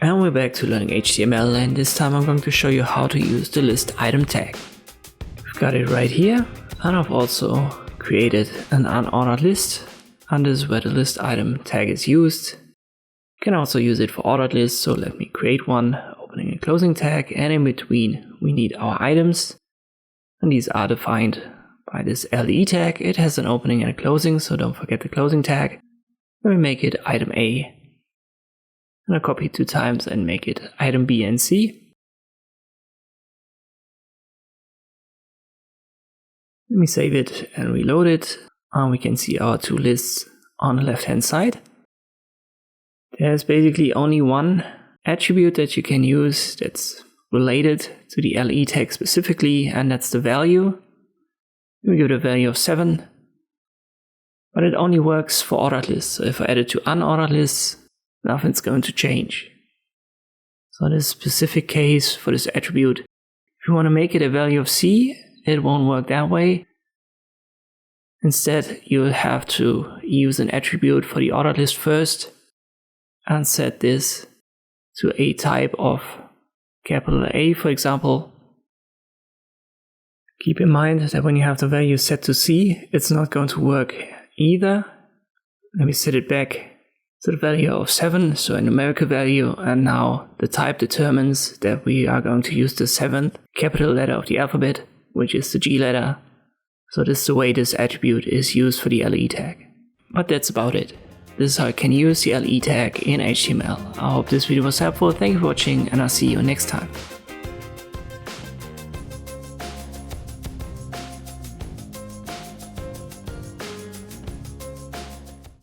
And we're back to learning HTML, and this time I'm going to show you how to use the list item tag. We've got it right here, and I've also created an unordered list, and this is where the list item tag is used. You can also use it for ordered lists, so let me create one, opening and closing tag, and in between we need our items, and these are defined by this LE tag. It has an opening and a closing, so don't forget the closing tag. Let me make it item A. And I'll copy it 2 times and make it item B and C. Let me save it and reload it. And we can see our 2 lists on the left hand side. There's basically only one attribute that you can use that's related to the LE tag specifically, and that's the value. We give it a value of 7. But it only works for ordered lists. So if I add it to unordered lists, nothing's going to change. So in this specific case for this attribute, if you want to make it a value of C, it won't work that way. Instead, you'll have to use an attribute for the ordered list first and set this to a type of capital A, for example. Keep in mind that when you have the value set to C, it's not going to work either. Let me set it back to the value of 7, so a numerical value, and now the type determines that we are going to use the 7th capital letter of the alphabet, which is the G letter. So this is the way this attribute is used for the LE tag. But that's about it. This is how I can use the LE tag in HTML. I hope this video was helpful. Thank you for watching, and I'll see you next time.